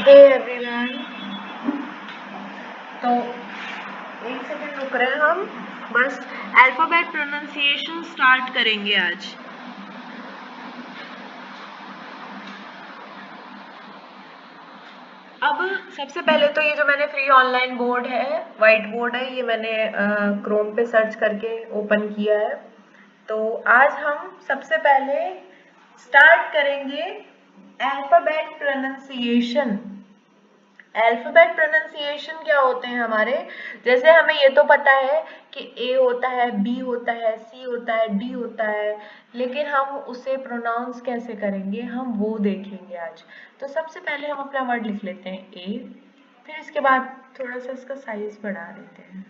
Hey everyone, तो एक second रुक रहे हैं हम, बस अल्फाबेट प्रोनाउंसिएशन स्टार्ट करेंगे आज। अब सबसे पहले तो ये जो मैंने फ्री ऑनलाइन बोर्ड है, वाइट बोर्ड है, ये मैंने क्रोम पे सर्च करके ओपन किया है। तो आज हम सबसे पहले स्टार्ट करेंगे अल्फाबेट प्रोनाउंसिएशन। अल्फाबेट प्रोनाउंसिएशन क्या होते हैं हमारे, जैसे हमें ये तो पता है कि ए होता है, बी होता है, सी होता है, डी होता है, लेकिन हम उसे प्रोनाउंस कैसे करेंगे हम वो देखेंगे आज। तो सबसे पहले हम अपना वर्ड लिख लेते हैं ए, फिर इसके बाद थोड़ा सा इसका साइज बढ़ा देते हैं।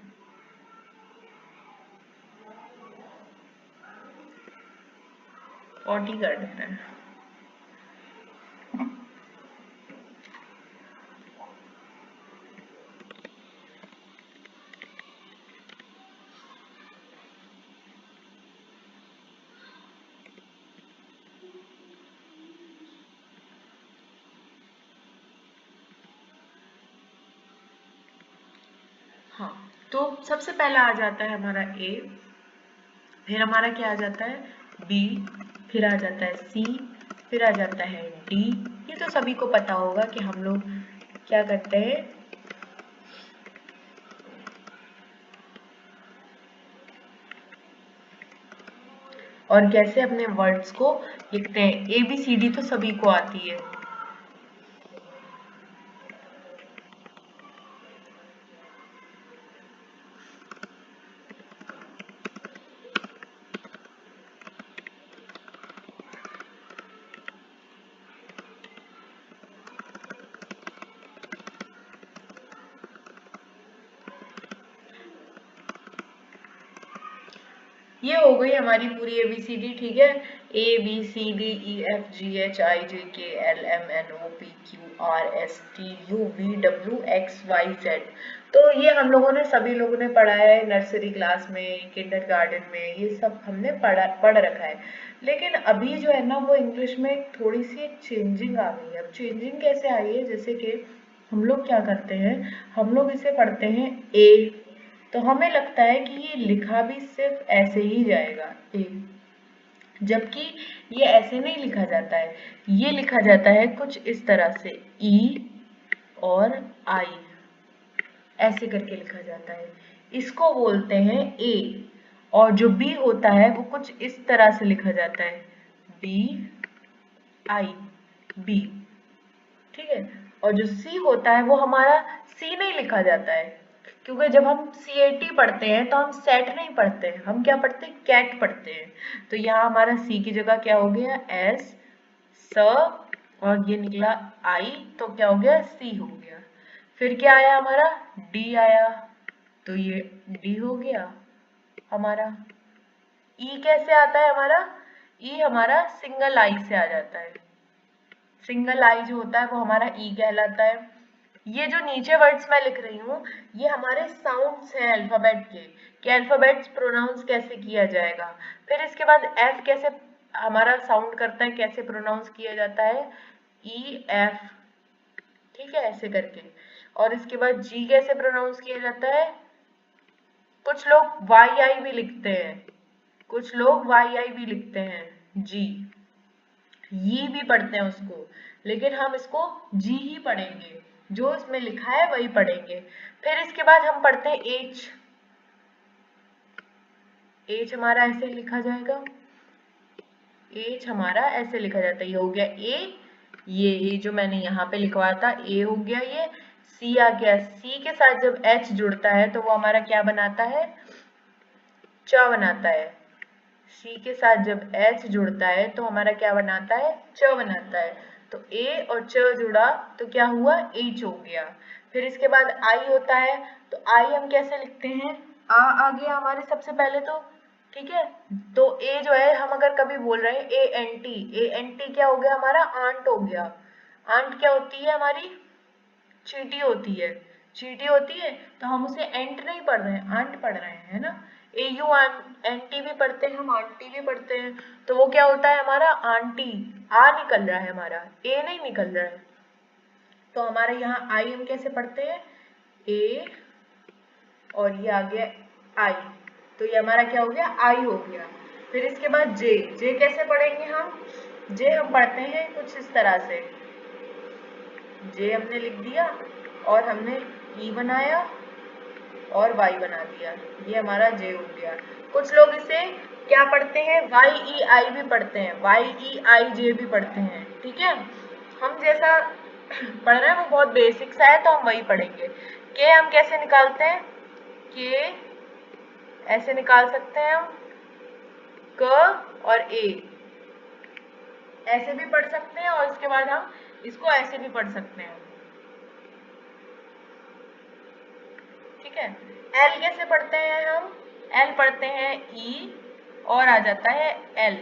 और कर देते हैं। हाँ, तो सबसे पहला आ जाता है हमारा ए, फिर हमारा क्या आ जाता है बी, फिर आ जाता है सी, फिर आ जाता है डी। ये तो सभी को पता होगा कि हम लोग क्या करते हैं, और कैसे अपने वर्ड्स को लिखते हैं। ए बी सी डी तो सभी को आती है। ये हो गई हमारी पूरी ABCD, ठीक है। ABCDEFGHIJKLMNOPQRSTUVWXYZ। तो ये हम लोगों ने सभी लोगों ने पढ़ा है नर्सरी क्लास में, किंडरगार्टन में, ये सब हमने पढ़ रखा है। लेकिन अभी जो है ना वो इंग्लिश में थोड़ी सी चेंजिंग आ गई है। अब चेंजिंग कैसे आई है, जैसे कि हम लोग क्या करते हैं, हम लोग इसे पढ़ते हैं ए, तो हमें लगता है कि ये लिखा भी सिर्फ ऐसे ही जाएगा ए, जबकि ये ऐसे नहीं लिखा जाता है। ये लिखा जाता है कुछ इस तरह से, ई और आई ऐसे करके लिखा जाता है, इसको बोलते हैं ए। और जो बी होता है वो कुछ इस तरह से लिखा जाता है, बी आई, बी, ठीक है। और जो सी होता है वो हमारा सी नहीं लिखा जाता है, क्योंकि जब हम CAT पढ़ते हैं तो हम सेट नहीं पढ़ते हैं, हम क्या पढ़ते हैं, कैट पढ़ते हैं। तो यहाँ हमारा सी की जगह क्या हो गया, एस, स, और ये निकला आई, तो क्या हो गया, सी हो गया। फिर क्या आया हमारा, डी आया, तो ये डी हो गया हमारा। ई कैसे आता है हमारा, ई हमारा सिंगल आई से आ जाता है, सिंगल आई जो होता है वो हमारा ई कहलाता है। ये जो नीचे वर्ड्स मैं लिख रही हूँ ये हमारे साउंड्स हैं अल्फाबेट के, कि अल्फाबेट्स प्रोनाउंस कैसे किया जाएगा। फिर इसके बाद एफ कैसे हमारा साउंड करता है, कैसे प्रोनाउंस किया जाता है, ई एफ, ठीक है, ऐसे करके। और इसके बाद जी कैसे प्रोनाउंस किया जाता है, कुछ लोग वाई आई भी लिखते हैं, कुछ लोग वाई आई भी लिखते हैं, जी, ये भी पढ़ते हैं उसको, लेकिन हम इसको जी ही पढ़ेंगे, जो इसमें लिखा है वही पढ़ेंगे। फिर इसके बाद हम पढ़ते हैं एच, एच हमारा ऐसे लिखा जाएगा, एच हमारा ऐसे लिखा जाता है, ये हो गया ए, ये जो मैंने यहाँ पे लिखवाया था ए हो गया, ये सी आ गया, सी के साथ जब एच जुड़ता है तो वो हमारा क्या बनाता है, च बनाता है। सी के साथ जब एच जुड़ता है तो हमारा क्या बनाता है, च बनाता है। तो ए और च जुड़ा तो क्या हुआ, एच हो गया। फिर इसके बाद आई होता है, तो आई हम कैसे लिखते हैं, आ गया हमारे सबसे पहले तो, ठीक है। तो ए जो है हम अगर कभी बोल रहे हैं ANT, ANT क्या हो गया हमारा, आंट हो गया। आंट क्या होती है हमारी, चींटी होती है, चींटी होती है, तो हम उसे एंट नहीं पढ़ रहे हैं, आंट पढ़ रहे हैं, है ना। AU एंटी भी पढ़ते हैं हम, आंटी भी पढ़ते हैं, तो वो क्या होता है हमारा, आंटी, आ निकल रहा है हमारा, ए नहीं निकल रहा है। तो हमारे यहाँ आई हम कैसे पढ़ते हैं, ए और ये आ गया आई, तो ये हमारा क्या हो गया, आई हो गया। फिर इसके बाद जे, जे कैसे पढ़ेंगे हम, जे हम पढ़ते हैं कुछ इस तरह से, जे हमने लिख दिया और हमने ई बनाया और वाई बना दिया, ये हमारा जे हो गया। कुछ लोग इसे क्या पढ़ते हैं, वाई ई आई भी पढ़ते हैं, वाई ई आई जे भी पढ़ते हैं, ठीक है। हम जैसा पढ़ रहे हैं वो बहुत बेसिक सा है, तो हम वही पढ़ेंगे। के हम कैसे निकालते हैं, के ऐसे निकाल सकते हैं हम, क और ए ऐसे भी पढ़ सकते हैं, और इसके बाद हम इसको ऐसे भी पढ़ सकते हैं, ठीक है। एल कैसे पढ़ते हैं हम, एल पढ़ते हैं ई और आ जाता है एल,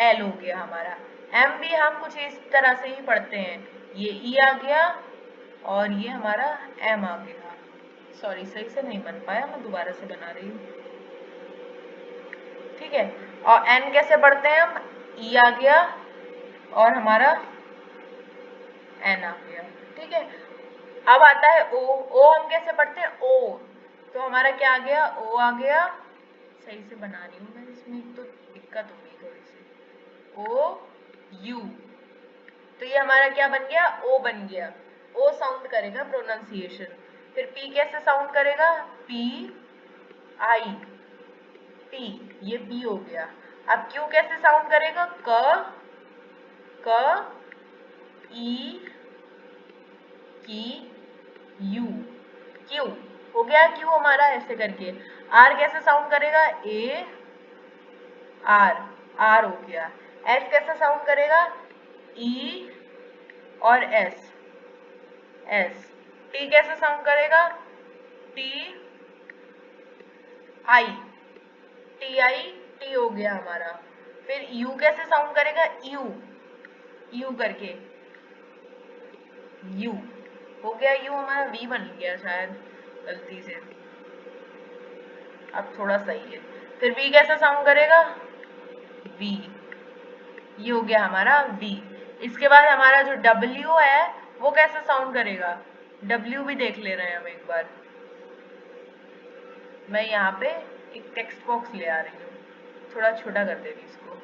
एल हो गया हमारा। एम भी हम कुछ इस तरह से ही पढ़ते हैं, ये ई आ गया और ये हमारा एम आ गया। सॉरी सही से नहीं बन पाया, मैं दोबारा से बना रही हूँ, ठीक है। और एन कैसे पढ़ते हैं हम, ई आ गया और हमारा एन आ गया, ठीक है। अब आता है ओ, ओ हम कैसे पढ़ते हैं, ओ, तो हमारा क्या आ गया, ओ आ गया, सही से बना रही हूँ मैं, इसमें तो दिक्कत हो गई थोड़ी सी, ओ यू, तो ये हमारा क्या बन गया, ओ बन गया। ओ साउंड करेगा प्रोनाउंसिएशन। फिर पी कैसे साउंड करेगा, पी आई, पी, ये पी हो गया। अब क्यू कैसे साउंड करेगा, क ई की यू, क्यू हो गया, क्यू हमारा ऐसे करके। आर कैसे साउंड करेगा, ए आर, आर हो गया। एस कैसे साउंड करेगा, ई और एस, एस। टी कैसे साउंड करेगा, T I, T I, T हो गया हमारा। फिर यू कैसे साउंड करेगा, यू, यू करके, यू हो गया, यू हमारा वी बन गया शायद गलती से, अब थोड़ा सही है। फिर वी कैसे साउंड करेगा, वी, ये हो गया हमारा वी। इसके बाद हमारा जो डब्ल्यू है वो कैसे साउंड करेगा, डब्ल्यू भी देख ले रहे हैं हम एक बार। मैं यहाँ पे एक टेक्स्ट बॉक्स ले आ रही हूँ, थोड़ा छोटा कर देगी इसको।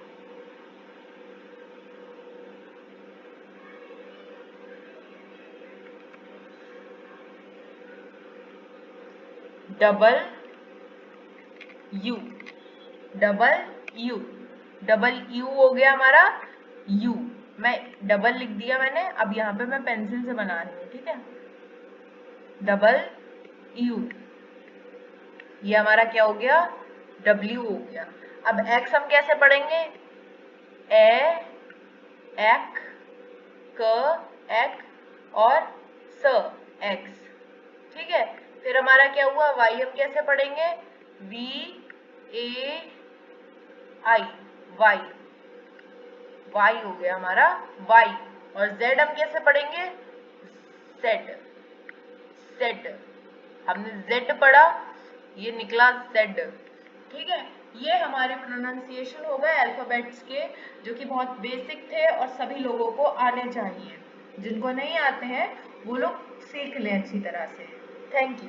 Double U, double U, double U हो गया हमारा यू, मैं डबल लिख दिया मैंने, अब यहाँ पे मैं पेंसिल से बना रही हूँ, ठीक है। डबल यू, ये हमारा क्या हो गया, डब्ल्यू हो गया। अब एक्स हम कैसे पढ़ेंगे, ए एक, क एक और स एक्स, ठीक है। फिर हमारा क्या हुआ, वाई हम कैसे पढ़ेंगे, V A I, Y, Y हो गया हमारा वाई। और जेड हम कैसे पढ़ेंगे, जेड, जेड, हमने जेड पढ़ा, ये निकला जेड, ठीक है। ये हमारे प्रोनाउंसिएशन हो गए अल्फाबेट्स के, जो कि बहुत बेसिक थे और सभी लोगों को आने चाहिए। जिनको नहीं आते हैं वो लोग सीख लें अच्छी तरह से। Thank you.